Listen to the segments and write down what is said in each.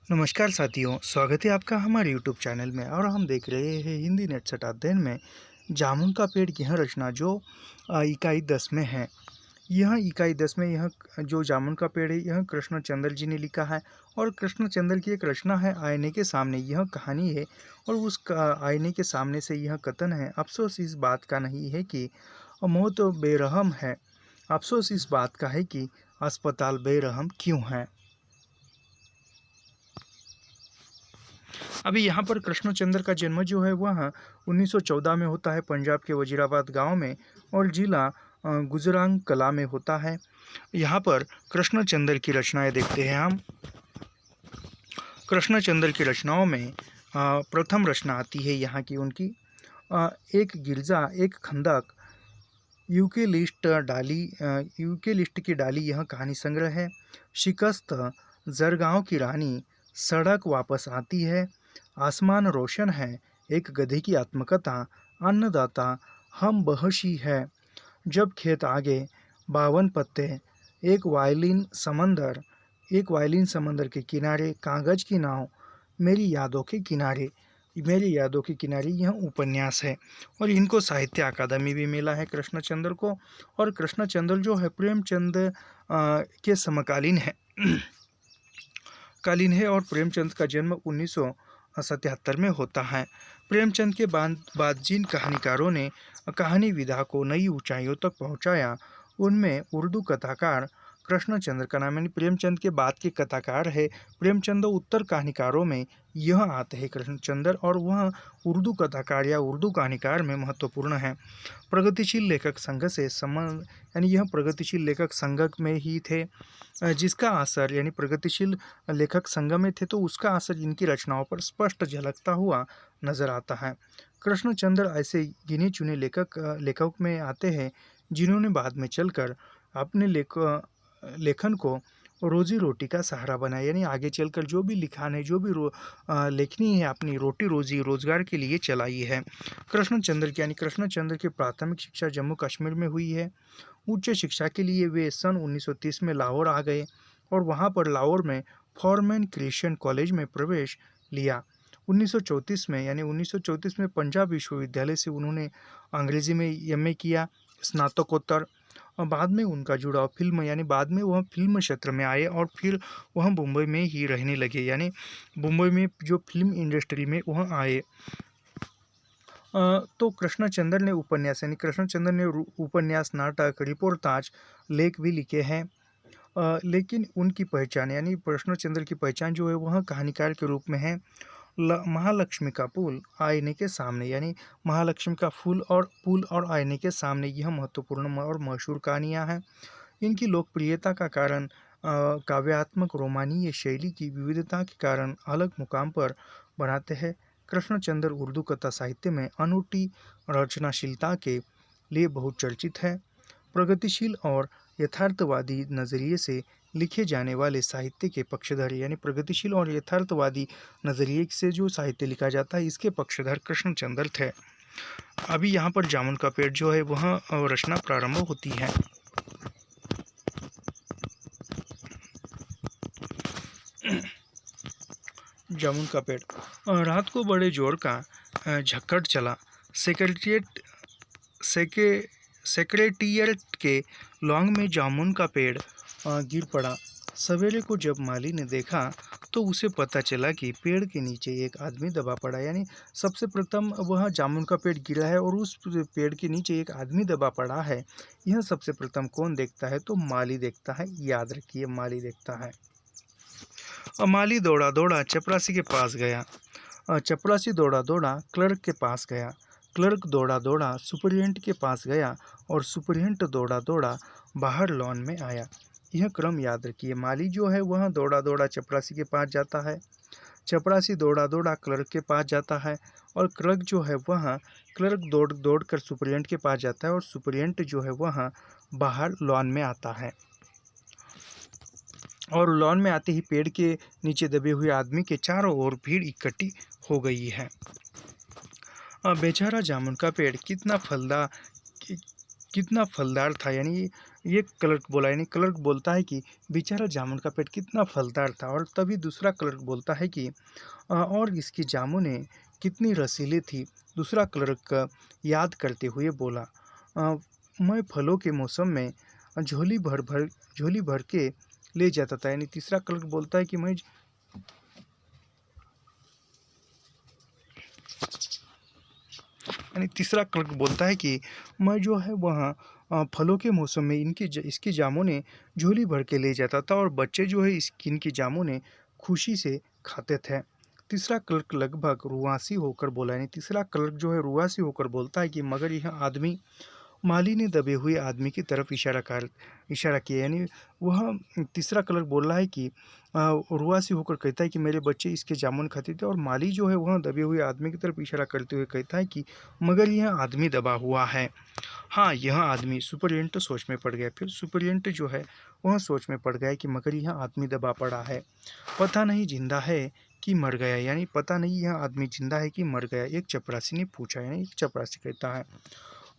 नमस्कार साथियों, स्वागत है आपका हमारे यूट्यूब चैनल में। और हम देख रहे हैं हिंदी नेट सट अध्ययन में जामुन का पेड़ की यह रचना जो इकाई 10 में है। यह इकाई 10 में यह जो जामुन का पेड़ है यह कृष्णचंद्र जी ने लिखा है। और कृष्णचंद्र की एक रचना है आईने के सामने, यह कहानी है। और उस आईने के सामने से यह कथन है, अफसोस इस बात का नहीं है कि मौत बेरहम है, अफसोस इस बात का है कि अस्पताल बेरहम क्यों है। अभी यहाँ पर कृष्णचंद्र का जन्म जो है वह 1914 में होता है पंजाब के वजीराबाद गांव में, और जिला गुजरांग कला में होता है। यहाँ पर कृष्णचंद्र की रचनाएं देखते हैं हम। कृष्णचंद्र की रचनाओं में प्रथम रचना आती है यहाँ की उनकी, एक गिरजा एक खंदक, यूकेलिस्ट की डाली यह कहानी संग्रह है। शिकस्त जरगांव की रानी, सड़क वापस आती है, आसमान रोशन है, एक गधे की आत्मकथा, अन्नदाता, हम बहशी है, जब खेत आगे, 52 पत्ते, एक वायलिन समंदर के किनारे, कागज की नाव, मेरी यादों के किनारे। यह उपन्यास है। और इनको साहित्य अकादमी भी मिला है कृष्णचंद्र को। और कृष्णचंद्र जो है प्रेमचंद के समकालीन है और प्रेमचंद का जन्म 1977 में होता है। प्रेमचंद के बाद जिन कहानीकारों ने कहानी विधा को नई ऊंचाइयों तक पहुंचाया, उनमें उर्दू कथाकार कृष्णचंद्र का नाम, यानी प्रेमचंद के बाद के कथाकार है प्रेमचंद। उत्तर कहानीकारों में यह आते हैं कृष्णचंद्र, और वह उर्दू कथाकार या उर्दू कहानीकार में महत्वपूर्ण है। प्रगतिशील लेखक संघ से संबंध, यानी यह प्रगतिशील लेखक संघ में ही थे, जिसका असर, यानी प्रगतिशील लेखक संघ में थे तो उसका असर इनकी रचनाओं पर स्पष्ट झलकता हुआ नजर आता है। कृष्णचंद्र ऐसे गिने चुने लेखक में आते हैं जिन्होंने बाद में चलकर अपने लेखन को रोजी रोटी का सहारा बनाया, यानी आगे चलकर जो भी लिखान है, जो भी लेखनी है, अपनी रोटी रोजी रोजगार के लिए चलाई है। कृष्णचंद्र की प्राथमिक शिक्षा जम्मू कश्मीर में हुई है। उच्च शिक्षा के लिए वे सन 1930 में लाहौर आ गए और वहां पर लाहौर में फॉरमैन क्रिश्चियन कॉलेज में प्रवेश लिया। 1934 में पंजाब विश्वविद्यालय से उन्होंने अंग्रेजी में एमए किया, स्नातकोत्तर। और बाद में उनका जुड़ाव बाद में वह फिल्म क्षेत्र में आए और फिर वह मुंबई में ही रहने लगे, यानी मुंबई में जो फिल्म इंडस्ट्री में वह आए। तो कृष्णचंद्र ने उपन्यास, नाटक, रिपोर्टाज, लेख भी लिखे हैं। लेकिन उनकी पहचान, यानी कृष्णचंद्र की पहचान जो है वह कहानीकार के रूप में है। महालक्ष्मी का पुल आईने के सामने, यानी महालक्ष्मी का पुल और आईने के सामने, यह महत्वपूर्ण और मशहूर कहानियाँ हैं। इनकी लोकप्रियता का कारण काव्यात्मक रोमानीय शैली की विविधता के कारण अलग मुकाम पर बनाते हैं। कृष्णचंद्र उर्दू कथा साहित्य में अनूठी रचनाशीलता के लिए बहुत चर्चित है। प्रगतिशील और यथार्थवादी नज़रिए से लिखे जाने वाले साहित्य के पक्षधर, यानी प्रगतिशील और यथार्थवादी नज़रिए से जो साहित्य लिखा जाता है इसके पक्षधर कृष्णचंद्र थे। अभी यहाँ पर जामुन का पेड़ जो है वह रचना प्रारंभ होती है। जामुन का पेड़, रात को बड़े जोर का झक्कड़ चला, सेक्रेटेरिएट के लॉन्ग में जामुन का पेड़ गिर पड़ा। सवेरे को जब माली ने देखा तो उसे पता चला कि पेड़ के नीचे एक आदमी दबा पड़ा, यानी सबसे प्रथम वह जामुन का पेड़ गिरा है और उस पेड़ के नीचे एक आदमी दबा पड़ा है। यह सबसे प्रथम कौन देखता है? तो माली देखता है, याद रखिए माली देखता है। माली दौड़ा दौड़ा चपरासी के पास गया, चपरासी दौड़ा दौड़ा क्लर्क के पास गया, क्लर्क दौड़ा दौड़ा सुपरिटेंडेंट के पास गया और सुपरिटेंडेंट दौड़ा दौड़ा बाहर लॉन में आया। यह क्रम याद रखिए। माली जो है वह दौड़ा दौड़ा चपरासी के पास जाता है, चपरासी दौड़ा दौड़ा क्लर्क के पास जाता है, और क्लर्क जो है वह दौड़ दौड़ कर सुपरिटेंडेंट के पास जाता है, और सुपरिटेंडेंट जो है वह बाहर लॉन में आता है। और लॉन में आते ही पेड़ के नीचे दबे हुए आदमी के चारों ओर भीड़ इकट्ठी हो गई है। बेचारा जामुन का पेड़ कितना फलदार था, यानी ये क्लर्क बोला, यानी क्लर्क बोलता है कि बेचारा जामुन का पेट कितना फलदार था। और तभी दूसरा क्लर्क बोलता है कि और इसकी जामुनें कितनी रसीली थी। दूसरा क्लर्क याद करते हुए बोला, "अ, मैं फलों के मौसम में झोली भर भर झोली भर के ले जाता था।" यानी तीसरा क्लर्क बोलता है कि तीसरा क्लर्क बोलता है कि मैं जो है वहाँ फलों के मौसम में इसकी जामुनें झोली भर के ले जाता था और बच्चे जो है इनकी जामुनें खुशी से खाते थे। तीसरा क्लर्क लगभग रुआसी होकर बोला, यानी तीसरा क्लर्क जो है रुआसी होकर बोलता है कि मगर यह आदमी, माली ने दबे हुए आदमी की तरफ इशारा किया। यानी वह तीसरा क्लर्क बोल रहा है कि रुआसी होकर कहता है कि मेरे बच्चे इसके जामुन खाते थे, और माली जो है वह दबे हुए आदमी की तरफ इशारा करते हुए कहता है कि मगर यह आदमी दबा हुआ है। हाँ, यह आदमी, सुपरिटेंडेंट सोच में पड़ गया। फिर सुपरिटेंडेंट जो है वह सोच में पड़ गया कि मगर यह आदमी दबा पड़ा है, पता नहीं जिंदा है कि मर गया। यानी पता नहीं यह आदमी जिंदा है कि मर गया। एक चपरासी ने पूछा, यानी एक चपरासी कहता है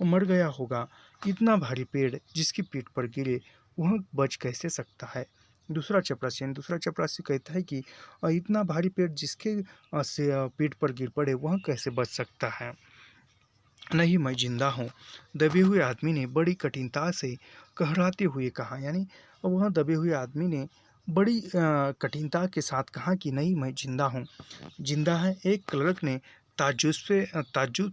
वो मर गया होगा, इतना भारी पेड़ जिसकी पीठ पर गिरे वह बच कैसे सकता है। दूसरा चपरासी कहता है कि इतना भारी पेड़ जिसके पीठ पर गिर पड़े वह कैसे बच सकता है। नहीं, मैं जिंदा हूँ, दबे हुए आदमी ने बड़ी कठिनता से कहराते हुए कहा। यानी वह दबे हुए आदमी ने बड़ी कठिनता के साथ कहा कि नहीं, मैं जिंदा हूँ, जिंदा है। एक क्लर्क ने ताज्जुब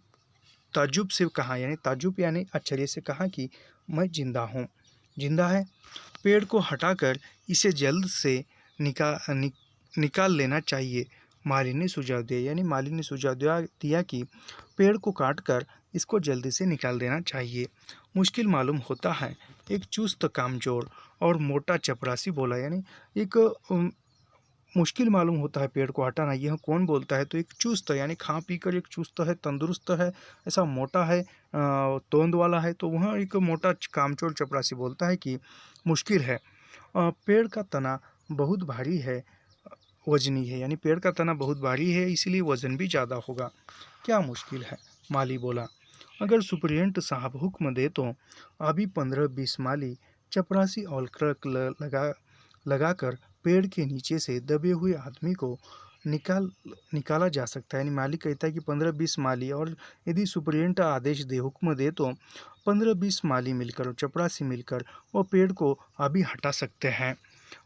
ताज्जुब से कहा, यानी ताज्जुब यानी आश्चर्य से कहा कि मैं जिंदा हूँ, जिंदा है। पेड़ को हटाकर इसे जल्द से निकाल लेना चाहिए, माली ने सुझाव दिया। यानी माली ने सुझाव दिया कि पेड़ को काटकर इसको जल्दी से निकाल देना चाहिए। मुश्किल मालूम होता है, एक चुस्त कामचोर और मोटा चपरासी बोला। यानी एक मुश्किल मालूम होता है पेड़ को हटाना, यह कौन बोलता है? तो एक चुस्त, यानी खा पी कर एक चुस्त है, तंदुरुस्त है, ऐसा मोटा है, तोंद वाला है, तो वह एक मोटा कामचोर चपरासी बोलता है कि मुश्किल है। पेड़ का तना बहुत भारी है, वजनी है। यानी पेड़ का तना बहुत भारी है, इसीलिए वजन भी ज़्यादा होगा। क्या मुश्किल है? माली बोला। अगर सुप्रियंट साहब हुक्म दे तो अभी 15-20 माली चपरासी और क्लर्क लगाकर पेड़ के नीचे से दबे हुए आदमी को निकाला जा सकता है। यानी माली कहता है कि 15-20 माली, और यदि सुप्रियंट आदेश दे, हुक्म दे, तो 15-20 माली मिलकर, चपरासी मिलकर वो पेड़ को अभी हटा सकते हैं।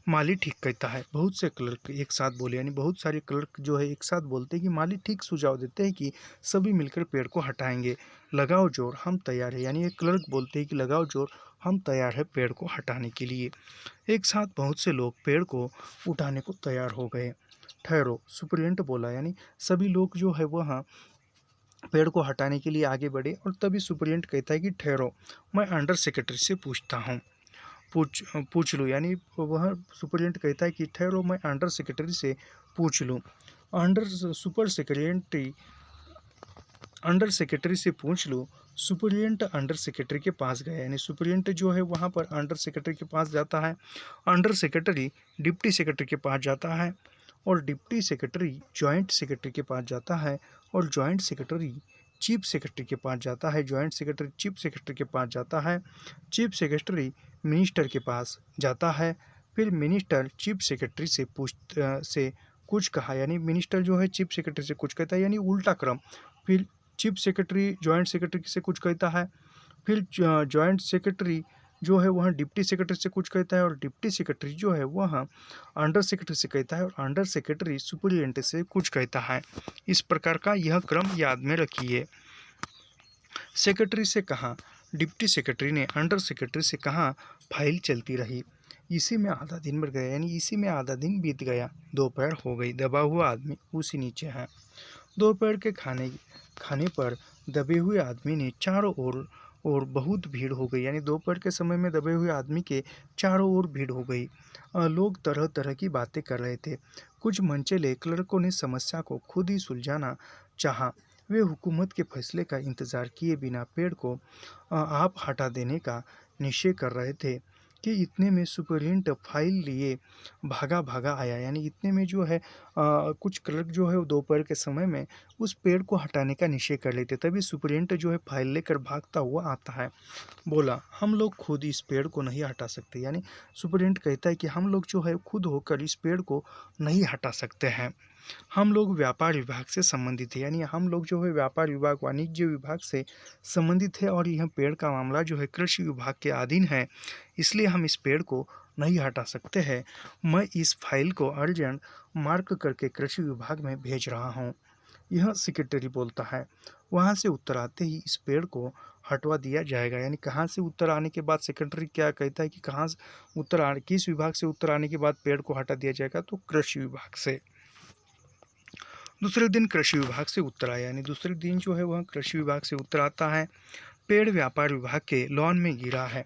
माली ठीक कहता है। बहुत से क्लर्क एक साथ बोले, यानी बहुत सारे क्लर्क जो है एक साथ बोलते हैं कि माली ठीक सुझाव देते हैं कि सभी मिलकर पेड़ को हटाएंगे। लगाओ जोर, हम तैयार है। यानी एक क्लर्क बोलते हैं कि लगाओ जोर, हम तैयार है पेड़ को हटाने के लिए। एक साथ बहुत से लोग पेड़ को उठाने को तैयार हो गए। ठहरो, सुप्रियंट बोला। यानी सभी लोग जो है वह पेड़ को हटाने के लिए आगे बढ़े, और तभी सुप्रियंट कहता है कि ठहरो, मैं अंडर सेक्रेटरी से पूछता हूँ, पूछ लूँ। यानी वह सुपरिटेंडेंट कहता है कि ठहरो, मैं अंडर सेक्रेटरी से पूछ लूँ। Under super secretary under secretary से पूछ लूँ। सुपरिटेंडेंट अंडर सेक्रेटरी के पास गया, यानी सुपरिटेंडेंट जो है वहाँ पर अंडर सेक्रेटरी के पास जाता है। अंडर सेक्रेटरी डिप्टी सेक्रेटरी के पास जाता है, और डिप्टी सेक्रेटरी जॉइंट सेक्रेटरी के पास जाता है, और जॉइंट सेक्रेटरी चीफ सेक्रेटरी के पास जाता है, जॉइंट सेक्रेटरी चीफ सेक्रेटरी के पास जाता है, चीफ सेक्रेटरी मिनिस्टर के पास जाता है। फिर मिनिस्टर चीफ सेक्रेटरी से कुछ कहा, यानी मिनिस्टर जो है चीफ सेक्रेटरी से कुछ कहता है, यानी उल्टा क्रम। फिर चीफ सेक्रेटरी जॉइंट सेक्रेटरी से कुछ कहता है, फिर जॉइंट सेक्रेटरी जो है वह डिप्टी सेक्रेटरी से कुछ कहता है, और डिप्टी सेक्रेटरी जो है वह अंडर सेक्रेटरी से कहता है, और अंडर सेक्रेटरी सुपरिटेंडेंट से कुछ कहता है। इस प्रकार का यह क्रम याद में रखिए। सेक्रेटरी से कहा, डिप्टी सेक्रेटरी ने अंडर सेक्रेटरी से कहा, फाइल चलती रही। इसी में आधा दिन बढ़ गया, यानी इसी में आधा दिन बीत गया। दोपहर हो गई, दबा हुआ आदमी उसी नीचे है। दोपहर के खाने पर दबे हुए आदमी ने चारों ओर बहुत भीड़ हो गई। यानी दोपहर के समय में दबे हुए आदमी के चारों ओर भीड़ हो गई। लोग तरह तरह की बातें कर रहे थे। कुछ मनचले क्लर्कों ने समस्या को खुद ही सुलझाना चाहा। वे हुकूमत के फैसले का इंतज़ार किए बिना पेड़ को आप हटा देने का निश्चय कर रहे थे। कि इतने में सुपरिटेंडेंट फाइल लिए भागा भागा आया। यानी इतने में जो है कुछ क्लर्क जो है वो दोपहर के समय में उस पेड़ को हटाने का निश्चय कर लेते। तभी सुपरिटेंडेंट जो है फाइल लेकर भागता हुआ आता है। बोला, हम लोग खुद इस पेड़ को नहीं हटा सकते। यानी सुपरिटेंडेंट कहता है कि हम लोग जो है खुद होकर इस पेड़ को नहीं हटा सकते हैं। हम लोग व्यापार विभाग से संबंधित है। यानी हम लोग जो है व्यापार विभाग, वाणिज्य विभाग से संबंधित है और यह पेड़ का मामला जो है कृषि विभाग के अधीन है, इसलिए हम इस पेड़ को नहीं हटा सकते हैं। मैं इस फाइल को अर्जेंट मार्क करके कृषि विभाग में भेज रहा हूँ। यह सेक्रेटरी बोलता है। वहाँ से उत्तर आते ही इस पेड़ को हटवा दिया जाएगा। यानी कहाँ से उत्तर आने के बाद सेक्रेटरी क्या कहता है कि कहाँ से उत्तर आने, किस विभाग से उत्तर आने के बाद पेड़ को हटा दिया जाएगा, तो कृषि विभाग से। दूसरे दिन कृषि विभाग से उत्तर आया। यानी दूसरे दिन जो है वह कृषि विभाग से उत्तर आता है। पेड़ व्यापार विभाग के लॉन में गिरा है,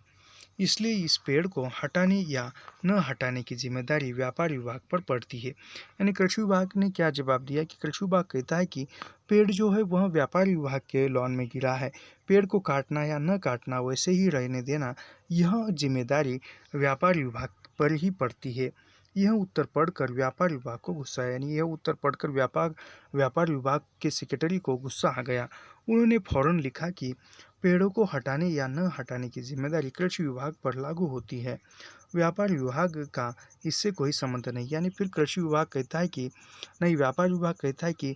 इसलिए इस पेड़ को हटाने या न हटाने की जिम्मेदारी व्यापार विभाग पर पड़ती है। यानी कृषि विभाग ने क्या जवाब दिया कि कृषि विभाग कहता है कि पेड़ जो है वह व्यापार विभाग के लॉन में गिरा है, पेड़ को काटना या न काटना, वैसे ही रहने देना, यह जिम्मेदारी व्यापार विभाग पर ही पड़ती है। यह उत्तर पढ़कर व्यापार विभाग को गुस्सा आया। यानी यह उत्तर पढ़कर व्यापार विभाग के सेक्रेटरी को गुस्सा आ गया। उन्होंने फौरन लिखा कि पेड़ों को हटाने या न हटाने की जिम्मेदारी कृषि विभाग पर लागू होती है, व्यापार विभाग का इससे कोई संबंध नहीं। यानी फिर कृषि विभाग कहता है कि नहीं, व्यापार विभाग कहता है कि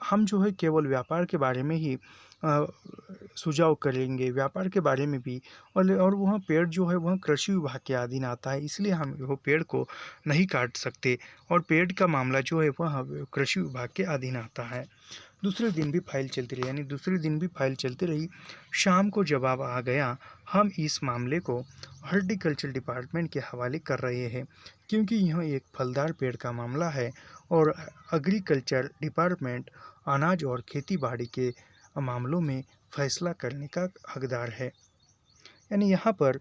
हम जो है केवल व्यापार के बारे में ही सुझाव करेंगे, व्यापार के बारे में भी, और वह पेड़ जो है वह कृषि विभाग के अधीन आता है, इसलिए हम वो पेड़ को नहीं काट सकते और पेड़ का मामला जो है वह कृषि विभाग के अधीन आता है। दूसरे दिन भी फाइल चलती रही। यानी दूसरे दिन भी फाइल चलती रही। शाम को जवाब आ गया, हम इस मामले को हॉर्टिकल्चर डिपार्टमेंट के हवाले कर रहे हैं, क्योंकि यह एक फलदार पेड़ का मामला है और एग्रीकल्चर डिपार्टमेंट अनाज और खेती बाड़ी के मामलों में फैसला करने का हकदार है। यानी यहाँ पर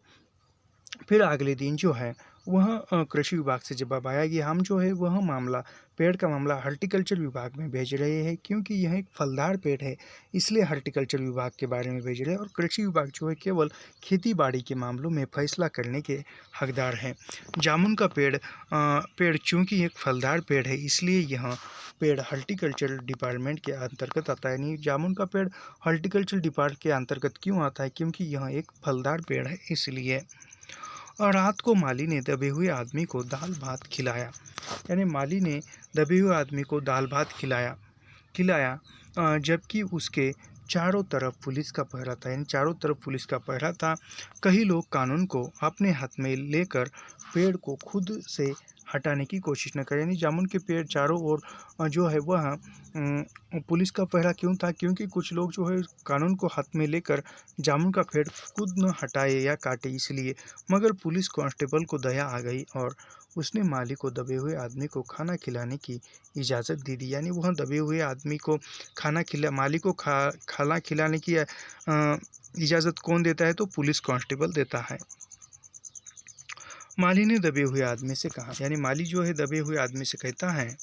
फिर अगले दिन जो है वह कृषि विभाग से जवाब आया कि हम जो है वह मामला, पेड़ का मामला हॉर्टिकल्चर विभाग में भेज रहे हैं, क्योंकि यह एक फलदार पेड़ है, इसलिए हॉर्टिकल्चर विभाग के बारे में भेज रहे हैं और कृषि विभाग जो है केवल खेती बाड़ी के मामलों में फैसला करने के हकदार हैं। जामुन का पेड़ चूँकि एक फलदार पेड़ है, इसलिए यह पेड़ हॉर्टिकल्चर डिपार्टमेंट के अंतर्गत आता है। नहीं, जामुन का पेड़ हॉर्टिकल्चर डिपार्टमेंट के अंतर्गत क्यों आता है, क्योंकि यह एक फलदार पेड़ है, इसलिए। और रात को माली ने दबे हुए आदमी को दाल भात खिलाया। यानी माली ने दबे हुए आदमी को दाल भात खिलाया जबकि उसके चारों तरफ पुलिस का पहरा था। यानी चारों तरफ पुलिस का पहरा था। कई लोग कानून को अपने हाथ में लेकर पेड़ को खुद से हटाने की कोशिश न करें। यानी जामुन के पेड़ चारों ओर जो है वह पुलिस का पहरा क्यों था, क्योंकि कुछ लोग जो है कानून को हाथ में लेकर जामुन का पेड़ खुद न हटाए या काटे, इसलिए। मगर पुलिस कांस्टेबल को दया आ गई और उसने माली को दबे हुए आदमी को खाना खिलाने की इजाज़त दे दी। यानी वह दबे हुए आदमी को माली को खाना खिलाने की इजाज़त कौन देता है, तो पुलिस कांस्टेबल देता है। माली ने दबे हुए आदमी से कहा। यानी माली जो है दबे हुए आदमी से कहता है,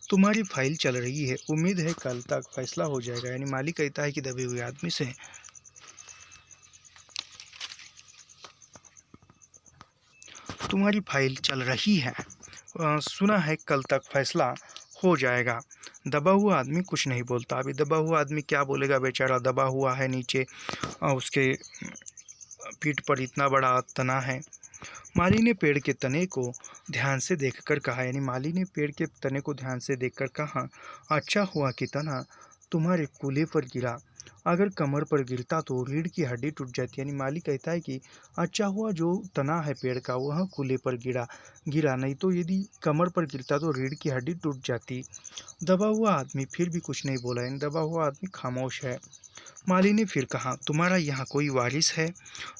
तुम्हारी फाइल चल रही है, उम्मीद है कल तक फैसला हो जाएगा। यानी माली कहता है कि दबे हुए आदमी से, तुम्हारी फाइल चल रही है, सुना है कल तक फैसला हो जाएगा। दबा हुआ आदमी कुछ नहीं बोलता। अभी दबा हुआ आदमी क्या बोलेगा, बेचारा दबा हुआ है नीचे, उसके पीठ पर इतना बड़ा तना है। माली ने पेड़ के तने को ध्यान से देखकर कहा। यानी माली ने पेड़ के तने को ध्यान से देखकर कहा, अच्छा हुआ कि तना तुम्हारे कूल्हे पर गिरा, अगर कमर पर गिरता तो रीढ़ की हड्डी टूट जाती। यानी माली कहता है कि अच्छा हुआ जो तना है पेड़ का वह कूल्हे पर गिरा, नहीं तो यदि कमर पर गिरता तो रीढ़ की हड्डी टूट जाती। दबा हुआ आदमी फिर भी कुछ नहीं बोला। यानी दबा हुआ आदमी खामोश है। माली ने फिर कहा, तुम्हारा यहाँ कोई वारिस है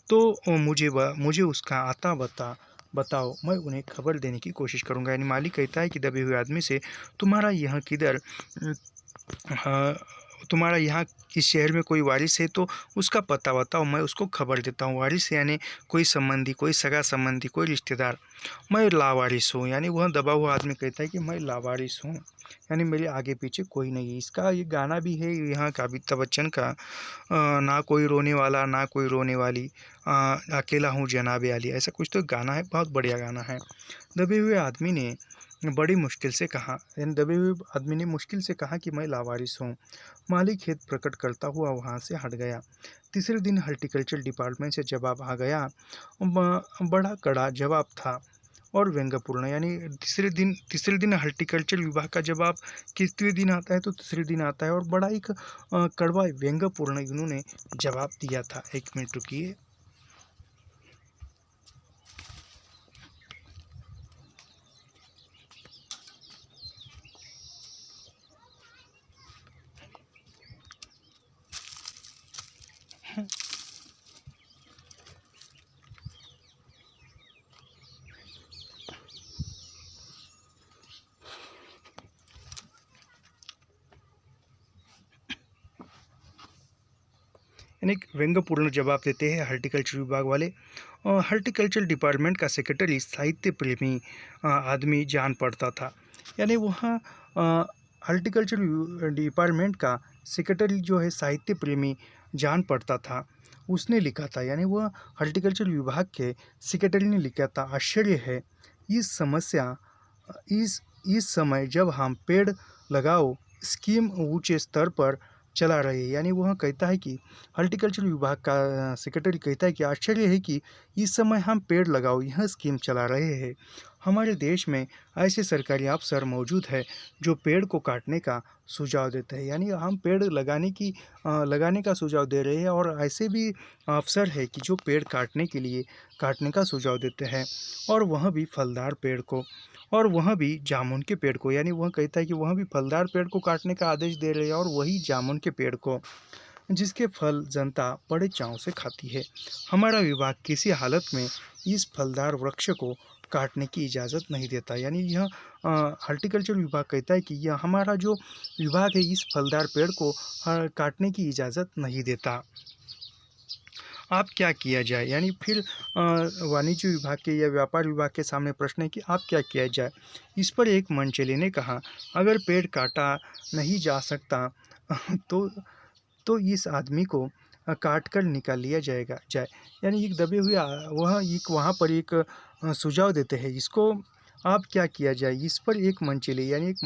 तो मुझे उसका आता बताओ, मैं उन्हें खबर देने की कोशिश करूँगा। यानी माली कहता है कि दबे हुए आदमी से, तुम्हारा यहाँ किधर तुम्हारा यहाँ इस शहर में कोई वारिस है तो उसका पता बताओ, मैं उसको खबर देता हूँ। वारिस यानी कोई संबंधी, कोई सगा संबंधी, कोई रिश्तेदार। मैं लावारिस हूँ, यानी वह दबा हुआ आदमी कहता है कि मैं लावारिस हूँ, यानी मेरे आगे पीछे कोई नहीं है। इसका ये गाना भी है यहाँ का, अमिताभ बच्चन का, ना कोई रोने वाला ना कोई रोने वाली, अकेला हूँ जनाबे आली, ऐसा कुछ तो गाना है, बहुत बढ़िया गाना है। दबे हुए आदमी ने बड़ी मुश्किल से कहा, यानी दबे हुए आदमी ने मुश्किल से कहा कि मैं लावारिस हूँ। मालिक खेद प्रकट करता हुआ वहाँ से हट गया। तीसरे दिन हॉर्टिकल्चर डिपार्टमेंट से जवाब आ गया। बड़ा कड़ा जवाब था और व्यंग्यपूर्ण, यानी तीसरे दिन हॉर्टिकल्चर विभाग का जवाब कितने दिन आता है, तो तीसरे दिन आता है, और बड़ा एक कड़वा व्यंग्यपूर्ण इन्होंने जवाब दिया था। 1 मिनट रुकिए। यानी व्यंग्यपूर्ण जवाब देते हैं हॉर्टिकल्चर विभाग वाले। हॉर्टिकल्चर डिपार्टमेंट का सेक्रेटरी साहित्य प्रेमी आदमी जान पड़ता था, यानी वहाँ हॉर्टिकल्चर डिपार्टमेंट का सेक्रेटरी जो है साहित्य प्रेमी जान पड़ता था, उसने लिखा था, यानी वह हॉर्टिकल्चर विभाग के सेक्रेटरी ने लिखा था। आश्चर्य है इस समस्या इस समय जब हम पेड़ लगाओ स्कीम ऊंचे स्तर पर चला रहे हैं, यानी वह कहता है कि हॉर्टिकल्चर विभाग का सेक्रेटरी कहता है कि आश्चर्य है कि इस समय हम पेड़ लगाओ यह स्कीम चला रहे हैं। हमारे देश में ऐसे सरकारी अफसर मौजूद है जो पेड़ को काटने का सुझाव देते हैं, यानी हम पेड़ लगाने का सुझाव दे रहे हैं, और ऐसे भी अफसर है कि जो पेड़ काटने का सुझाव देते हैं, और वह भी फलदार पेड़ को, और वह भी जामुन के पेड़ को, यानी वह कहता है कि वह भी फलदार पेड़ को काटने का आदेश दे रहे हैं, और वही जामुन के पेड़ को, जिसके फल जनता बड़े चाव से खाती है। हमारा विभाग किसी हालत में इस फलदार वृक्ष को काटने की इजाज़त नहीं देता, यानी यह हॉर्टिकल्चर विभाग कहता है कि यह हमारा जो विभाग है इस फलदार पेड़ को काटने की इजाज़त नहीं देता। आप क्या किया जाए, यानी फिर वाणिज्य विभाग के या व्यापार विभाग के सामने प्रश्न है कि आप क्या किया जाए। इस पर एक मंचले ने कहा, अगर पेड़ काटा नहीं जा सकता तो इस आदमी को काट कर निकाल लिया जाए, यानी एक दबे हुए वहाँ पर एक सुझाव देते हैं, इसको आप क्या किया जाए। इस पर एक मंचले, यानी एक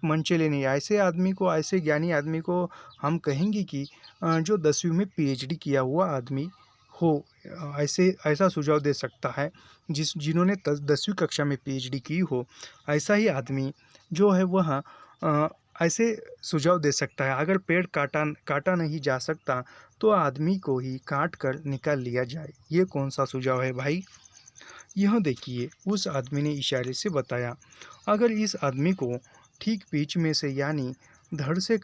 मंचले ने ऐसे आदमी को, ऐसे ज्ञानी आदमी को हम कहेंगे कि जो 10वीं में पीएचडी किया हुआ आदमी हो, ऐसा सुझाव दे सकता है, जिन्होंने 10वीं कक्षा में पीएचडी की हो, ऐसा ही आदमी जो है वह ऐसे सुझाव दे सकता है। अगर पेड़ काटा नहीं जा सकता तो आदमी को ही काट कर निकाल लिया जाए। ये कौन सा सुझाव है भाई? यह देखिए, उस आदमी ने इशारे से बताया। अगर इस आदमी को ठीक बीच में से, यानी धड़ से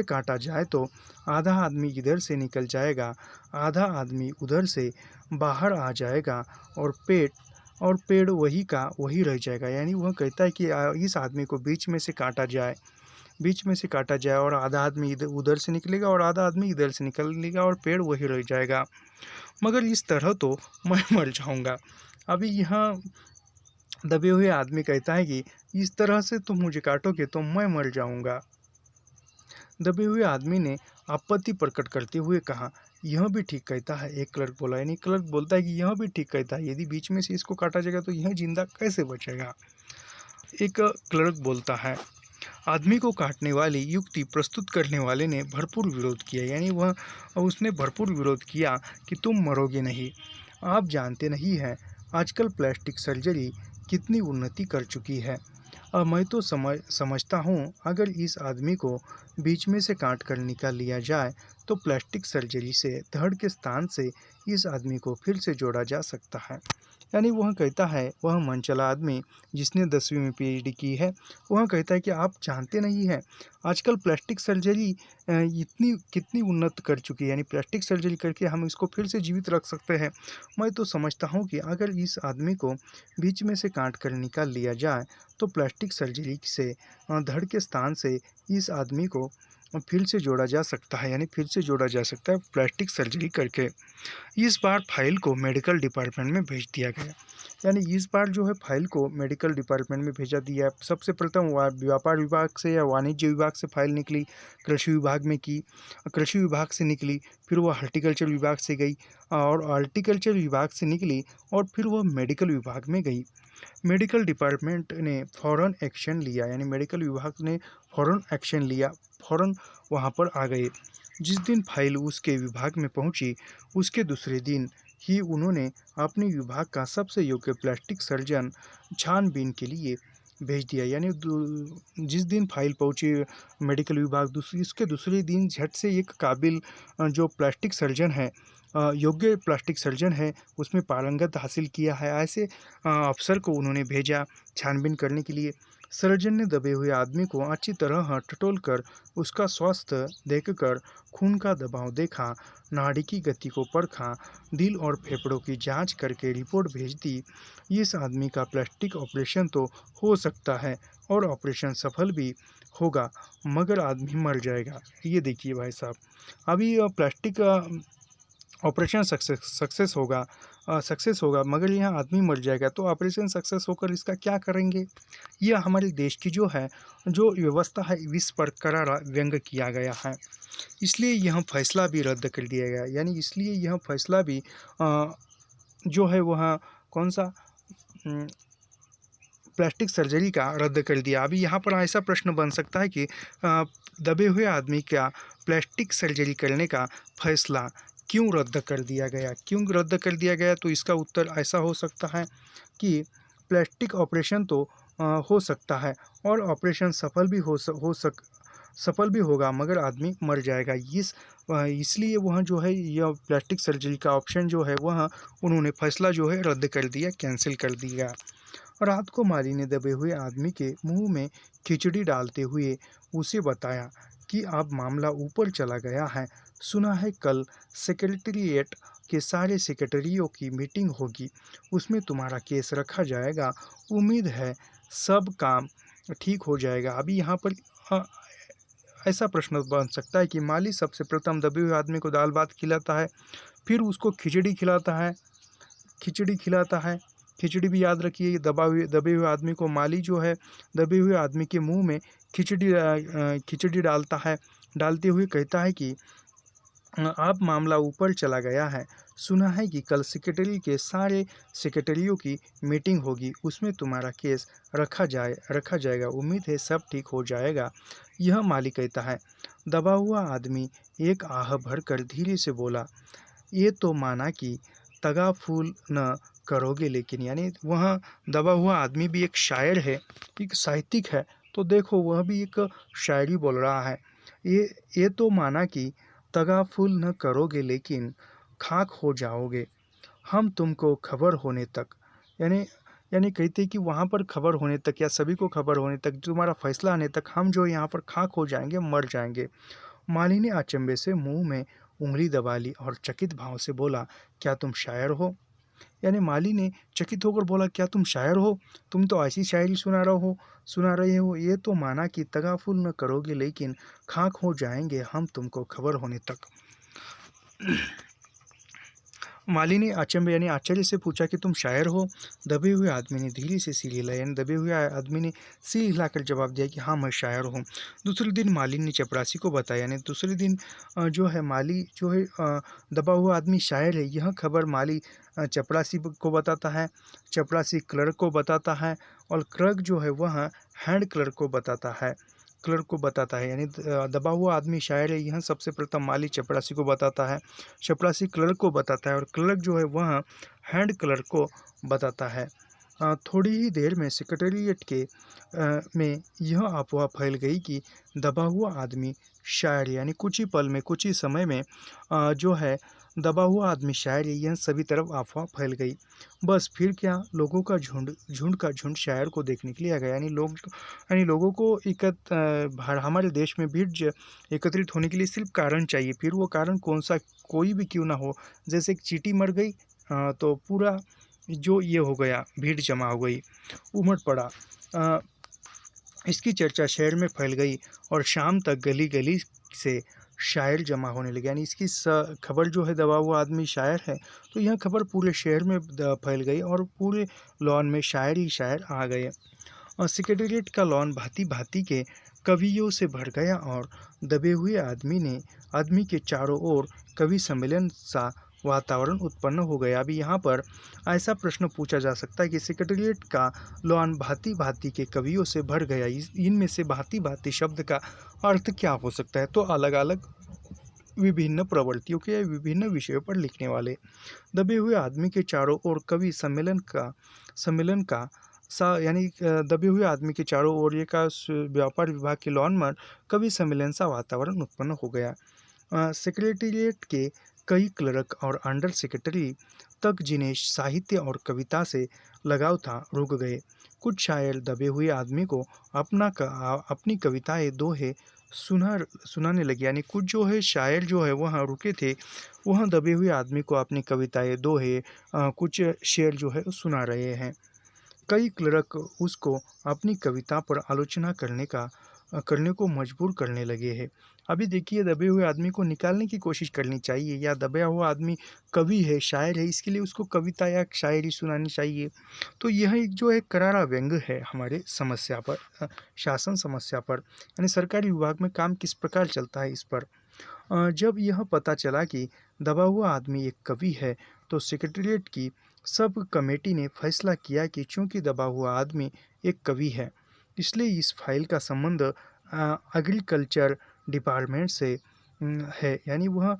काटा जाए तो आधा आदमी इधर से निकल जाएगा, आधा आदमी उधर से बाहर आ जाएगा, और पेड़ वही का वही रह जाएगा। यानी वह कहता है कि इस आदमी को बीच में से काटा जाए और आधा आदमी इधर उधर से निकलेगा और आधा आदमी इधर से निकलेगा और पेड़ वही रह जाएगा। मगर इस तरह तो मैं मर जाऊंगा। अभी यहाँ दबे हुए आदमी कहता है कि इस तरह से तुम मुझे काटोगे तो मैं मर जाऊंगा। दबे हुए आदमी ने आपत्ति प्रकट करते हुए कहा, यह भी ठीक कहता है। एक क्लर्क बोला, यानी क्लर्क बोलता है कि यह भी ठीक कहता है, यदि बीच में से इसको काटा जाएगा तो यह जिंदा कैसे बचेगा। एक क्लर्क बोलता है। आदमी को काटने वाली युक्ति प्रस्तुत करने वाले ने भरपूर विरोध किया, यानी उसने भरपूर विरोध किया कि तुम मरोगे नहीं। आप जानते नहीं हैं आजकल प्लास्टिक सर्जरी कितनी उन्नति कर चुकी है। मैं तो समझता हूँ अगर इस आदमी को बीच में से काट कर निकाल लिया जाए तो प्लास्टिक सर्जरी से धड़ के स्थान से इस आदमी को फिर से जोड़ा जा सकता है। यानी वह कहता है, वह मनचला आदमी जिसने 10वीं में पीएचडी की है, वह कहता है कि आप जानते नहीं हैं, आजकल प्लास्टिक सर्जरी इतनी कितनी उन्नत कर चुकी है, यानी प्लास्टिक सर्जरी करके हम इसको फिर से जीवित रख सकते हैं। मैं तो समझता हूँ कि अगर इस आदमी को बीच में से काट कर निकाल लिया जाए तो प्लास्टिक सर्जरी से धड़ के स्थान से इस आदमी को फिर से जोड़ा जा सकता है, यानी फिर से जोड़ा जा सकता है प्लास्टिक सर्जरी करके। इस बार फाइल को मेडिकल डिपार्टमेंट में भेज दिया गया, यानी इस बार जो है फाइल को मेडिकल डिपार्टमेंट में भेजा दिया। सबसे प्रथम व्यापार विभाग से या वाणिज्य विभाग से फाइल निकली, कृषि विभाग में की, कृषि विभाग से निकली, फिर वह हॉर्टिकल्चर विभाग से गई और हॉर्टिकल्चर विभाग से निकली और फिर वह मेडिकल विभाग में गई। मेडिकल डिपार्टमेंट ने फ़ौरन एक्शन लिया, यानी मेडिकल विभाग ने फ़ौरन एक्शन लिया, फ़ौरन वहाँ पर आ गए। जिस दिन फाइल उसके विभाग में पहुंची, उसके दूसरे दिन ही उन्होंने अपने विभाग का सबसे योग्य प्लास्टिक सर्जन छानबीन के लिए भेज दिया। यानी जिस दिन फाइल पहुंची मेडिकल विभाग, इसके दूसरे दिन झट से एक काबिल जो प्लास्टिक सर्जन है, योग्य प्लास्टिक सर्जन है, उसमें पारंगत हासिल किया है, ऐसे अफसर को उन्होंने भेजा छानबीन करने के लिए। सर्जन ने दबे हुए आदमी को अच्छी तरह टटोल कर उसका स्वास्थ्य देखकर खून का दबाव देखा, नाड़ी की गति को परखा, दिल और फेफड़ों की जांच करके रिपोर्ट भेज दी। इस आदमी का प्लास्टिक ऑपरेशन तो हो सकता है और ऑपरेशन सफल भी होगा, मगर आदमी मर जाएगा। ये देखिए भाई साहब, अभी प्लास्टिक ऑपरेशन सक्सेस होगा मगर यहाँ आदमी मर जाएगा, तो ऑपरेशन सक्सेस होकर इसका क्या करेंगे। यह हमारे देश की जो है जो व्यवस्था है इस पर करारा व्यंग किया गया है, इसलिए यह फैसला भी रद्द कर दिया गया। यानी इसलिए यह फैसला भी जो है वह कौन सा प्लास्टिक सर्जरी का रद्द कर दिया। अभी यहाँ पर ऐसा प्रश्न बन सकता है कि दबे हुए आदमी का प्लास्टिक सर्जरी करने का फैसला क्यों रद्द कर दिया गया, क्यों रद्द कर दिया गया, तो इसका उत्तर ऐसा हो सकता है कि प्लास्टिक ऑपरेशन तो हो सकता है और ऑपरेशन सफल भी होगा, मगर आदमी मर जाएगा। इसलिए वह जो है यह प्लास्टिक सर्जरी का ऑप्शन जो है वह उन्होंने फैसला जो है रद्द कर दिया, कैंसिल कर दिया। रात को माली ने दबे हुए आदमी के मुंह में खिचड़ी डालते हुए उसे बताया कि अब मामला ऊपर चला गया है, सुना है कल सेक्रेटेरिएट के सारे सेक्रेटरियों की मीटिंग होगी, उसमें तुम्हारा केस रखा जाएगा, उम्मीद है सब काम ठीक हो जाएगा। अभी यहाँ पर अ, ऐसा प्रश्न बन सकता है कि माली सबसे प्रथम दबे हुए आदमी को दाल भात खिलाता है, फिर उसको खिचड़ी खिलाता है। खिचड़ी भी याद रखिए, दबे हुए आदमी को माली जो है दबे हुए आदमी के मुंह में खिचड़ी डालता है, डालते हुए कहता है कि अब मामला ऊपर चला गया है, सुना है कि कल सेक्रेटरी के सारे सेक्रेटरियों की मीटिंग होगी, उसमें तुम्हारा केस रखा जाएगा, उम्मीद है सब ठीक हो जाएगा। यह माली कहता है। दबा हुआ आदमी एक आह भरकर धीरे से बोला, ये तो माना कि तगाफूल न करोगे लेकिन, यानी वह दबा हुआ आदमी भी एक शायर है, एक साहित्यिक है, तो देखो वह भी एक शायरी बोल रहा है। ये तो माना कि तगाफूल न करोगे लेकिन खाक हो जाओगे, हम तुमको खबर होने तक, यानी यानी कहते कि वहाँ पर खबर होने तक या सभी को खबर होने तक, तुम्हारा फैसला आने तक हम जो यहाँ पर खाक हो जाएंगे, मर जाएंगे। माली ने अचंभे से मुंह में उंगली दबा ली और चकित भाव से बोला, क्या तुम शायर हो। यानी माली ने चकित होकर बोला, क्या तुम शायर हो, तुम तो ऐसी शायरी सुना रहे हो, ये तो माना कि तगाफुल न करोगे लेकिन खाक हो जाएंगे हम तुमको खबर होने तक। माली ने अचंभे यानी आश्चर्य से पूछा कि तुम शायर हो। दबे हुए आदमी ने धीरे से सिर हिलाया, यानी दबे हुए आदमी ने सिर हिलाकर जवाब दिया कि हाँ मैं शायर हूँ। दूसरे दिन माली ने चपरासी को बताया, यानी दूसरे दिन जो है माली जो है दबा हुआ आदमी शायर है, यह खबर माली चपरासी को बताता है, चपरासी क्लर्क को बताता है और क्लर्क जो है वह हैंड क्लर्क को बताता है, यानी दबा हुआ आदमी शायर है, यह सबसे प्रथम माली चपरासी को बताता है, चपरासी क्लर्क को बताता है और क्लर्क जो है वह हैंड क्लर्क को बताता है। थोड़ी ही देर में सेक्रेटेरिएट में यह अफवाह फैल गई कि दबा हुआ आदमी शायर, यानी कुछ ही पल में कुछ ही समय में जो है दबा हुआ आदमी शायर है, यह सभी तरफ अफवाह फैल गई। बस फिर क्या, लोगों का झुंड झुंड का झुंड शायर को देखने के लिए आ गया। यानी लोगों को हमारे देश में एकत्रित होने के लिए सिर्फ कारण चाहिए, फिर वो कारण कौन सा कोई भी क्यों ना हो। जैसे एक चींटी मर गई तो पूरा जो ये हो गया, भीड़ जमा हो गई, उमड़ पड़ा। अ, इसकी चर्चा शहर में फैल गई और शाम तक गली गली से शायर जमा होने लगे। यानी इसकी खबर जो है, दबा हुआ आदमी शायर है, तो यह खबर पूरे शहर में फैल गई और पूरे लॉन में शायर ही शायर आ गए। और सेक्रेटेरिएट का लॉन भांति भांति के कवियों से भर गया और दबे हुए आदमी के चारों ओर कवि सम्मेलन सा वातावरण उत्पन्न हो गया। अभी यहाँ पर ऐसा प्रश्न पूछा जा सकता है कि सेक्रेटेरिएट का लॉन भांति भांति के कवियों से भर गया, इनमें से भांति भांति शब्द का अर्थ क्या हो सकता है? तो अलग अलग विभिन्न प्रवृत्तियों के या विभिन्न विषयों पर लिखने वाले। दबे हुए आदमी के चारों ओर कवि सम्मेलन का सा यानी दबे हुए आदमी के चारों ओर ये का व्यापार विभाग के लॉन पर कवि सम्मेलन सा वातावरण उत्पन्न हो गया। सेक्रेटेरिएट के कई क्लर्क और अंडर सेक्रेटरी तक जिन्हें साहित्य और कविता से लगाव था, रुक गए। कुछ शायर दबे हुए आदमी को अपनी कविताएं दोहे सुनाने लगे। यानी कुछ जो है शायर जो है वहाँ रुके थे, वहाँ दबे हुए आदमी को अपनी कविताएं दोहे कुछ शेर जो है सुना रहे हैं। कई क्लर्क उसको अपनी कविता पर आलोचना करने को मजबूर करने लगे हैं। अभी देखिए, दबे हुए आदमी को निकालने की कोशिश करनी चाहिए, या दबा हुआ आदमी कवि है, शायर है, इसके लिए उसको कविता या शायरी सुनानी चाहिए। तो यह एक जो है करारा व्यंग है हमारे समस्या पर, शासन समस्या पर, यानी सरकारी विभाग में काम किस प्रकार चलता है इस पर। जब यह पता चला कि दबा हुआ आदमी एक कवि है, तो सेक्रेटेरिएट की सब कमेटी ने फैसला किया कि चूंकि दबा हुआ आदमी एक कवि है, इसलिए इस फाइल का संबंध एग्रीकल्चर डिपार्टमेंट से है। यानी वह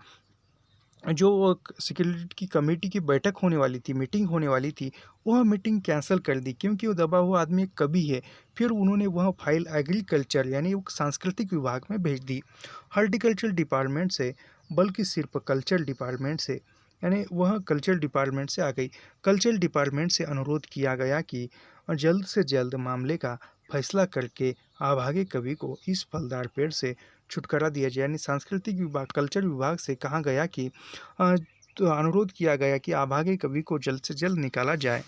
जो सेक्रेटरी की कमेटी की बैठक होने वाली थी, मीटिंग होने वाली थी, वह मीटिंग कैंसिल कर दी क्योंकि वो दबा हुआ आदमी एक कवि है। फिर उन्होंने वह फाइल एग्रीकल्चर यानी वो सांस्कृतिक विभाग में भेज दी, हॉर्टिकल्चर डिपार्टमेंट से, बल्कि सिर्फ कल्चर डिपार्टमेंट से। यानी वह कल्चर डिपार्टमेंट से आ गई। कल्चर डिपार्टमेंट से अनुरोध किया गया कि जल्द से जल्द मामले का फैसला करके अभागे कवि को इस फलदार पेड़ से छुटकारा दिया जाए। यानी सांस्कृतिक विभाग, कल्चर विभाग से कहा गया कि तो अनुरोध किया गया कि अभागे कवि को जल्द से जल्द निकाला जाए।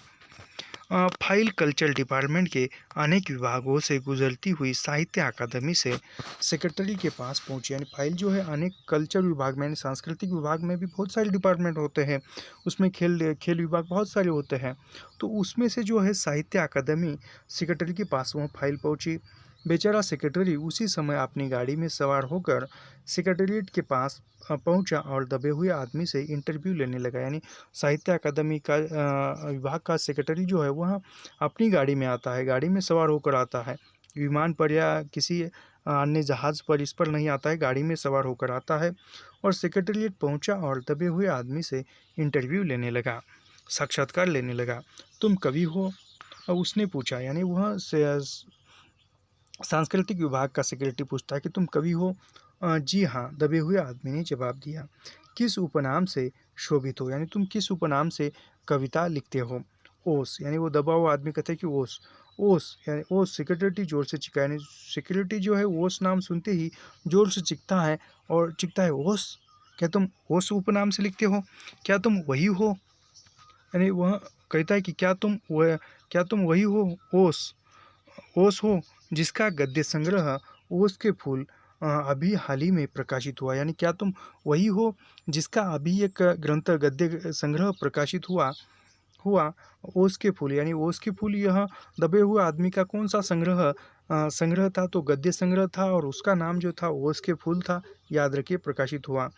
फाइल कल्चर डिपार्टमेंट के अनेक विभागों से गुजरती हुई साहित्य अकादमी से सेक्रेटरी के पास पहुंची। यानी फाइल जो है अनेक कल्चर विभाग में, यानी सांस्कृतिक विभाग में भी बहुत सारे डिपार्टमेंट होते हैं, उसमें खेल विभाग बहुत सारे होते हैं, तो उसमें से जो है साहित्य अकादमी सेक्रेटरी के पास वह फाइल पहुंची। बेचारा सेक्रेटरी उसी समय अपनी गाड़ी में सवार होकर सेक्रेटरीट के पास पहुंचा और दबे हुए आदमी से इंटरव्यू लेने लगा। यानी साहित्य अकादमी का विभाग का सेक्रेटरी जो है वह अपनी गाड़ी में आता है, गाड़ी में सवार होकर आता है, विमान पर या किसी अन्य जहाज़ पर इस पर नहीं आता है, गाड़ी में सवार होकर आता है और सेक्रेटरीट पहुंचा और दबे हुए आदमी से इंटरव्यू लेने लगा, साक्षात्कार लेने लगा। तुम कवि हो? उसने पूछा। यानी वह सांस्कृतिक विभाग का सेक्रेटरी पूछता है कि तुम कवि हो? जी हाँ, दबे हुए आदमी ने जवाब दिया। किस उपनाम से शोभित हो? यानी तुम किस उपनाम से कविता लिखते हो? ओस। यानी वो दबा हुआ आदमी कहता है कि ओस। ओस यानी ओस। सेक्रेटरी जोर से चिल्लाया। यानी सेक्रेटरी जो है ओस नाम सुनते ही जोर से चिल्लाता है ओस। क्या तुम ओस उपनाम से लिखते हो? क्या तुम वही हो? यानी वह कहता है कि क्या तुम वही हो ओस? ओस हो जिसका गद्य संग्रह ओस के फूल अभी हाल ही में प्रकाशित हुआ। यानी क्या तुम वही हो जिसका अभी एक ग्रंथ गद्य संग्रह प्रकाशित हुआ हुआ ओस के फूल। यानी ओस के फूल यह दबे हुए आदमी का कौन सा संग्रह था? तो गद्य संग्रह था और उसका नाम जो था ओस के फूल था। याद रखिए, प्रकाशित हुआ।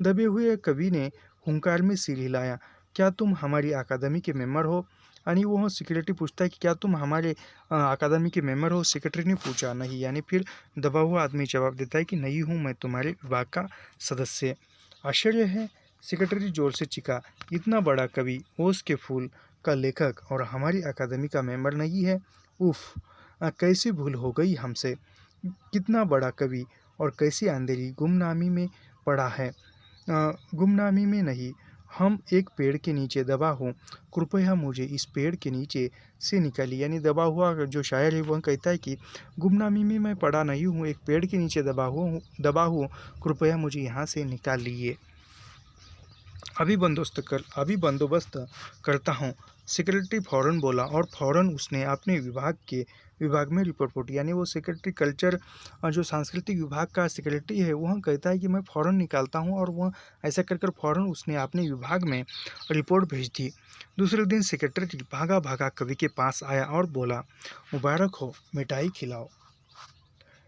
दबे हुए कवि ने हुंकार में सिर हिलाया। क्या तुम हमारी अकादमी के मेंबर हो? यानी वो सेक्रेटरी पूछता है कि क्या तुम हमारे अकादमी के मेंबर हो? सेक्रेटरी ने पूछा नहीं। यानी फिर दबा हुआ आदमी जवाब देता है कि नहीं हूँ, मैं तुम्हारे विभाग का सदस्य। आश्चर्य है, सेक्रेटरी जोर से चीखा, इतना बड़ा कवि, ओस के फूल का लेखक और हमारी अकादमी का मेंबर नहीं है? उफ, कैसी भूल हो गई हमसे। कितना बड़ा कवि और कैसी अंधेरी गुमनामी में पड़ा है। गुमनामी में नहीं, हम एक पेड़ के नीचे दबा हूँ, कृपया मुझे इस पेड़ के नीचे से निकालिए। यानी दबा हुआ जो शायर है वह कहता है कि गुमनामी में मैं पड़ा नहीं हूँ, एक पेड़ के नीचे दबा हूँ, कृपया मुझे यहाँ से निकाल लीजिए। अभी बंदोबस्त करता हूँ, सेक्रेटरी फौरन बोला, और फौरन उसने अपने विभाग में रिपोर्ट। यानी वो सेक्रेटरी कल्चर, जो सांस्कृतिक विभाग का सेक्रेटरी है, वह कहता है कि मैं फ़ौरन निकालता हूँ, और वह ऐसा कर फ़ौरन उसने अपने विभाग में रिपोर्ट भेज दी। दूसरे दिन सेक्रेटरी भागा भागा कवि के पास आया और बोला, मुबारक हो, मिठाई खिलाओ।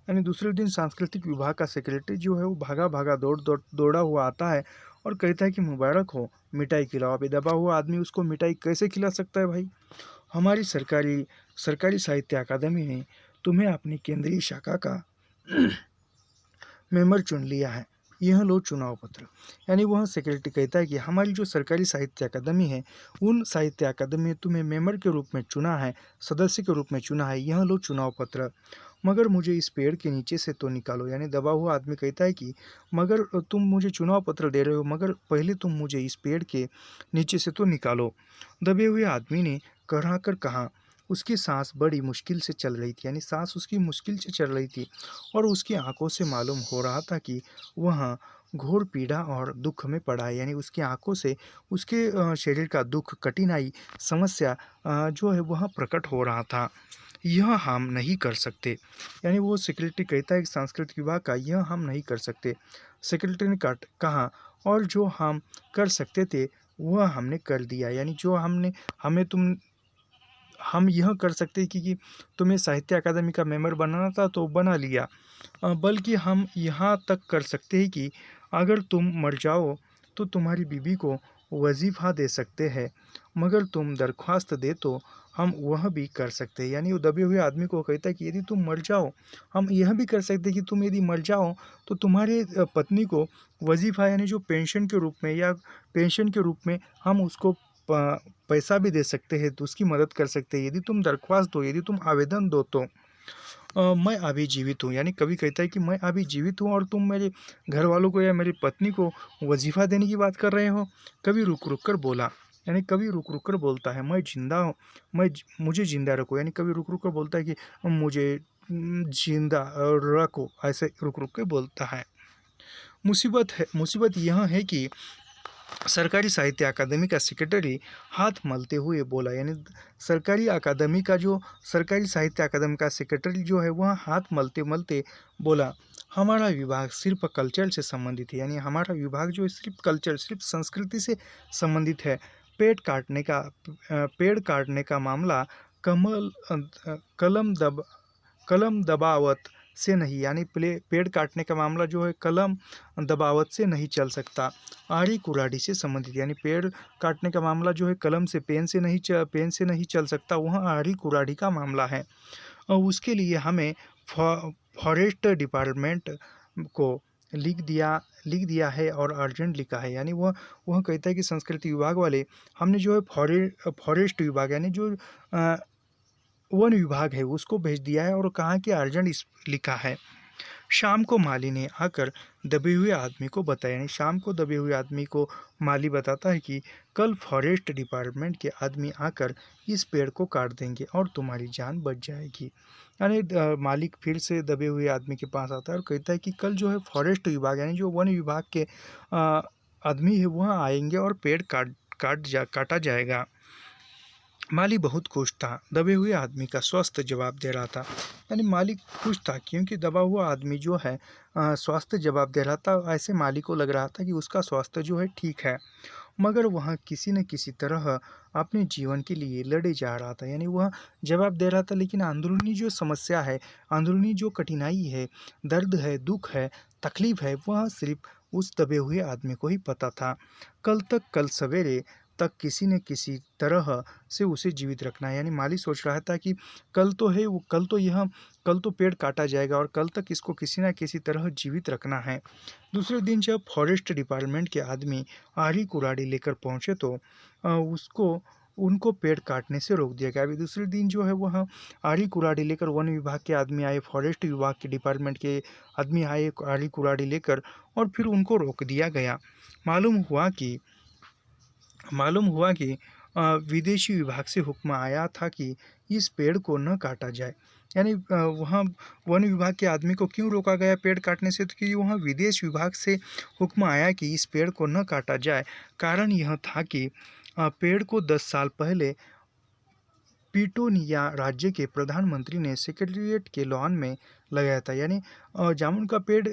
यानी दूसरे दिन सांस्कृतिक विभाग का सेक्रेटरी जो है वो भागा भागा दौड़ा हुआ आता है और कहता है कि मुबारक हो, मिठाई खिलाओ। अभी दबा हुआ आदमी उसको मिठाई कैसे खिला सकता है भाई? हमारी सरकारी सरकारी साहित्य अकादमी ने तुम्हें अपनी केंद्रीय शाखा का मेंबर चुन लिया है, यह लो चुनाव पत्र। यानी वह सेक्रेटरी कहता है कि हमारी जो सरकारी साहित्य अकादमी है, उन साहित्य अकादमी ने तुम्हें मेंबर के रूप में चुना है, सदस्य के रूप में चुना है, यह लो चुनाव पत्र। मगर मुझे इस पेड़ के नीचे से तो निकालो। यानी दबा हुआ आदमी कहता है कि मगर तुम मुझे चुनाव पत्र दे रहे हो, मगर पहले तुम मुझे इस पेड़ के नीचे से तो निकालो। दबे हुए आदमी ने कहा कर कहा। उसकी सांस बड़ी मुश्किल से चल रही थी, यानी सांस उसकी मुश्किल से चल रही थी, और उसकी आंखों से मालूम हो रहा था कि वह घोर पीड़ा और दुख में पड़ा है। यानी उसकी आंखों से उसके शरीर का दुख, कठिनाई, समस्या जो है वह प्रकट हो रहा था। यह हम नहीं कर सकते। यानी वो सेक्रेटरी कहता है कि सांस्कृतिक विभाग का, यह हम नहीं कर सकते। सेक्रेटरी ने कहा, और जो हम कर सकते थे वह हमने कर दिया। यानी जो हमने हमें तुम हम यह कर सकते कि तुम्हें साहित्य अकादमी का मेंबर बनाना था तो बना लिया, बल्कि हम यहाँ तक कर सकते हैं कि अगर तुम मर जाओ तो तुम्हारी बीवी को वजीफ़ा दे सकते हैं, मगर तुम दरख्वास्त दे तो हम वह भी कर सकते हैं। यानी वो दबे हुए आदमी को कहता है कि यदि तुम मर जाओ, हम यह भी कर सकते हैं कि तुम यदि मर जाओ तो तुम्हारे पत्नी को वजीफ़ा, यानी जो पेंशन के रूप में, या पेंशन के रूप में हम उसको पैसा भी दे सकते हैं, तो उसकी मदद कर सकते हैं। यदि तुम दरख्वास्त दो, यदि तुम आवेदन दो तो मैं अभी जीवित हूँ। यानी कवि कहता है कि मैं अभी जीवित हूँ, और तुम मेरे घर वालों को या मेरी पत्नी को वजीफ़ा देने की बात कर रहे हो। कवि रुक रुक कर बोला। यानी कवि रुक रुक कर बोलता है, मैं जिंदा हूँ, मुझे जिंदा रखो। यानी कवि रुक रुक कर बोलता है कि मुझे जिंदा रखो, ऐसे रुक रुक कर बोलता है। मुसीबत यह है कि सरकारी साहित्य अकादमी का सेक्रेटरी हाथ मलते हुए बोला। यानी सरकारी साहित्य अकादमी का सेक्रेटरी जो है वह हाथ मलते मलते बोला, हमारा विभाग सिर्फ कल्चर से संबंधित है। यानी हमारा विभाग जो सिर्फ कल्चर, सिर्फ संस्कृति से संबंधित है। पेड़ काटने का मामला कमल कलम दब कलम दबावत से नहीं। यानी पेड़ काटने का मामला जो है कलम दबावत से नहीं चल सकता, आड़ी कुराड़ी से संबंधित। यानी पेड़ काटने का मामला जो है कलम से, पेन से नहीं चल सकता, वह आड़ी कुराड़ी का मामला है। और उसके लिए हमें फॉरेस्ट डिपार्टमेंट को लिख दिया है, और अर्जेंट लिखा है। यानी वह कहता है कि संस्कृति विभाग वाले, हमने जो है फॉरेस्ट विभाग, यानी जो वन विभाग है, उसको भेज दिया है, और कहा कि अर्जेंट लिखा है। शाम को माली ने आकर दबे हुए आदमी को बताया। यानी शाम को दबे हुए आदमी को माली बताता है कि कल फॉरेस्ट डिपार्टमेंट के आदमी आकर इस पेड़ को काट देंगे और तुम्हारी जान बच जाएगी। यानी मालिक फिर से दबे हुए आदमी के पास आता है और कहता है कि कल जो है फॉरेस्ट विभाग, यानी जो वन विभाग के आदमी है वह आएंगे और पेड़ काटा जाएगा। माली बहुत खुश था, दबे हुए आदमी का स्वस्थ जवाब दे रहा था। यानी मालिक खुश था क्योंकि दबा हुआ आदमी जो है स्वास्थ्य जवाब दे रहा था। ऐसे माली को लग रहा था कि उसका स्वास्थ्य जो है ठीक है, मगर वह किसी न किसी तरह अपने जीवन के लिए लड़े जा रहा था। यानी वह जवाब दे रहा था, लेकिन अंदरूनी जो समस्या है, अंदरूनी जो कठिनाई है, दर्द है, दुख है, तकलीफ है, वह सिर्फ उस दबे हुए आदमी को ही पता था। कल सवेरे तक किसी न किसी तरह से उसे जीवित रखना है। यानी माली सोच रहा था कि कल तो है वो कल तो पेड़ काटा जाएगा, और कल तक इसको किसी न किसी तरह जीवित रखना है। दूसरे दिन जब फॉरेस्ट डिपार्टमेंट के आदमी आरी कुराड़ी लेकर पहुंचे तो उनको पेड़ काटने से रोक दिया गया। अभी दूसरे दिन जो है वह आरी कुराड़ी लेकर वन विभाग के आदमी आए, फॉरेस्ट विभाग के डिपार्टमेंट के आदमी आए आरी कुराड़ी लेकर, और फिर उनको रोक दिया गया। मालूम हुआ कि मालूम हुआ कि विदेशी विभाग से हुक्म आया था कि इस पेड़ को न काटा जाए। यानी वहाँ वन विभाग के आदमी को क्यों रोका गया पेड़ काटने से, तो कि वहाँ विदेश विभाग से हुक्म आया कि इस पेड़ को न काटा जाए। कारण यह था कि पेड़ को 10 साल पहले पिटोनिया राज्य के प्रधानमंत्री ने सेक्रेटेरिएट के लॉन में लगाया था। यानी जामुन का पेड़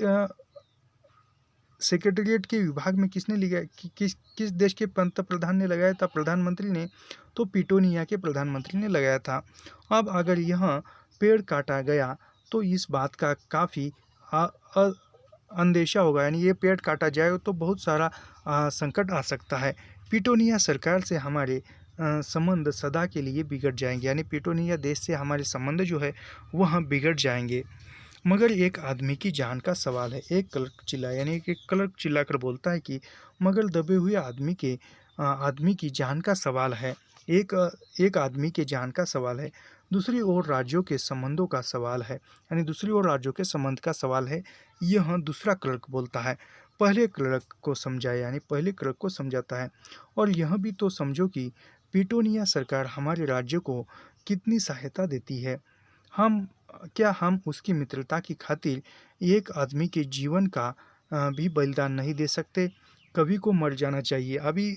सेक्रेटेरिएट के विभाग में किसने लिया, किस देश के पंत प्रधान ने लगाया था, प्रधानमंत्री ने, तो पिटोनिया के प्रधानमंत्री ने लगाया था। अब अगर यह पेड़ काटा गया तो इस बात का काफ़ी अंदेशा होगा, यानी ये पेड़ काटा जाए तो बहुत सारा संकट आ सकता है। पिटोनिया सरकार से हमारे संबंध सदा के लिए बिगड़ जाएंगे, यानी पिटोनिया देश से हमारे संबंध जो है वह बिगड़ जाएंगे। मगर एक आदमी की जान का सवाल है, एक क्लर्क चिल्लाया, यानी कि क्लर्क चिल्लाकर बोलता है कि मगर दबे हुए आदमी की जान का सवाल है, एक आदमी के जान का सवाल है, दूसरी ओर राज्यों के संबंधों का सवाल है, यानी दूसरी ओर राज्यों के संबंध का सवाल है। यह दूसरा क्लर्क बोलता है। पहले क्लर्क को समझाया, यानी पहले क्लर्क को समझाता है, और यह भी तो समझो कि पिटोनिया सरकार हमारे राज्य को कितनी सहायता देती है। हम उसकी मित्रता की खातिर एक आदमी के जीवन का भी बलिदान नहीं दे सकते। कवि को मर जाना चाहिए अभी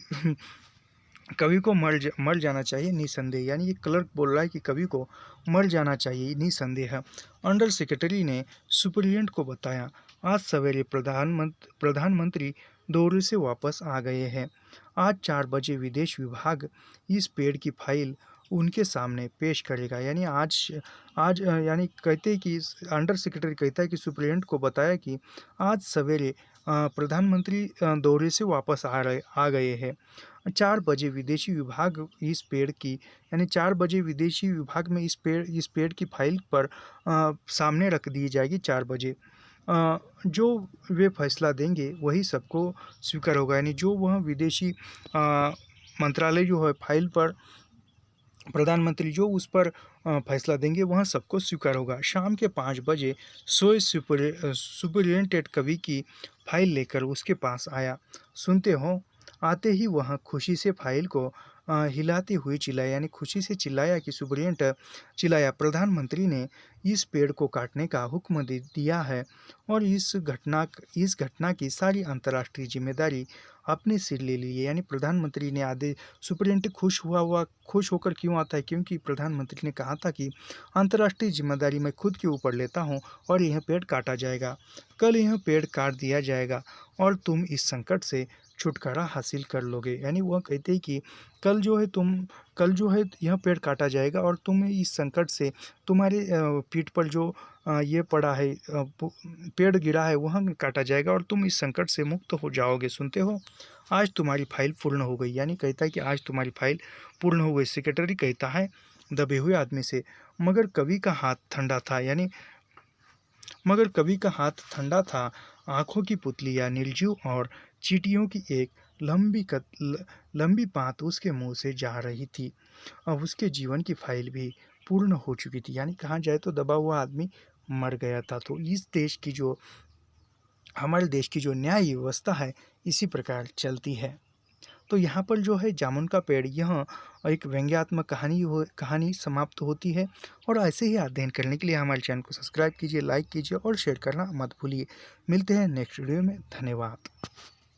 कवि को मर जाना चाहिए निसंदेह, यानी ये क्लर्क बोल रहा है कि कवि को मर जाना चाहिए निसंदेह। अंडर सेक्रेटरी ने सुपरिटेंडेंट को बताया, आज सवेरे प्रधानमंत्री दौरे से वापस आ गए हैं। आज 4 बजे विदेश विभाग इस पेड़ की फाइल उनके सामने पेश करेगा। यानी आज यानी कहते हैं कि अंडर सेक्रेटरी कहता है कि सुपरिटेंडेंट को बताया कि आज सवेरे प्रधानमंत्री दौरे से वापस आ गए हैं। 4 बजे विदेशी विभाग इस पेड़ की, यानी 4 बजे विदेशी विभाग में इस पेड़ की फाइल पर सामने रख दी जाएगी 4 बजे। जो वे फैसला देंगे वही सबको स्वीकार होगा, यानी जो वह विदेशी मंत्रालय जो है फाइल पर प्रधानमंत्री जो उस पर फैसला देंगे वहाँ सबको स्वीकार होगा। शाम के 5 बजे सोए सुपरिटेंडेंट कवि की फाइल लेकर उसके पास आया। सुनते हो, आते ही वह खुशी से फाइल को हिलाते हुए चिल्लाया, यानी खुशी से चिल्लाया कि सुपरिटेंडेंट चिल्लाया, प्रधानमंत्री ने इस पेड़ को काटने का हुक्म दे दिया है और इस घटना की सारी अंतर्राष्ट्रीय जिम्मेदारी अपने सिर ले ली है। यानी प्रधानमंत्री ने आदेश, सुपरिटेंडेंट खुश होकर क्यों आता है, क्योंकि प्रधानमंत्री ने कहा था कि अंतर्राष्ट्रीय जिम्मेदारी मैं खुद के ऊपर लेता हूं और यह पेड़ काटा जाएगा। कल यह पेड़ काट दिया जाएगा और तुम इस संकट से छुटकारा हासिल कर लोगे। यानी वह कहते हैं कि कल जो है यह पेड़ काटा जाएगा और तुम इस संकट से, तुम्हारे पीठ पर जो ये पड़ा है, पेड़ गिरा है, वह काटा जाएगा और तुम इस संकट से मुक्त हो जाओगे। सुनते हो, आज तुम्हारी फाइल पूर्ण हो गई। यानी कहता है कि आज तुम्हारी फाइल पूर्ण हो गई। सेक्रेटरी कहता है दबे हुए आदमी से, मगर कवि का हाथ ठंडा था। आंखों की पुतलियां निर्जीव और चींटियों की एक लंबी पात उसके मुंह से जा रही थी। अब उसके जीवन की फाइल भी पूर्ण हो चुकी थी। यानी कहा जाए तो दबा हुआ आदमी मर गया था। तो हमारे देश की जो न्याय व्यवस्था है इसी प्रकार चलती है। तो यहाँ पर जो है जामुन का पेड़, यह एक व्यंग्यात्मक कहानी समाप्त होती है। और ऐसे ही अध्ययन करने के लिए हमारे चैनल को सब्सक्राइब कीजिए, लाइक कीजिए और शेयर करना मत भूलिए। मिलते हैं नेक्स्ट वीडियो में। धन्यवाद।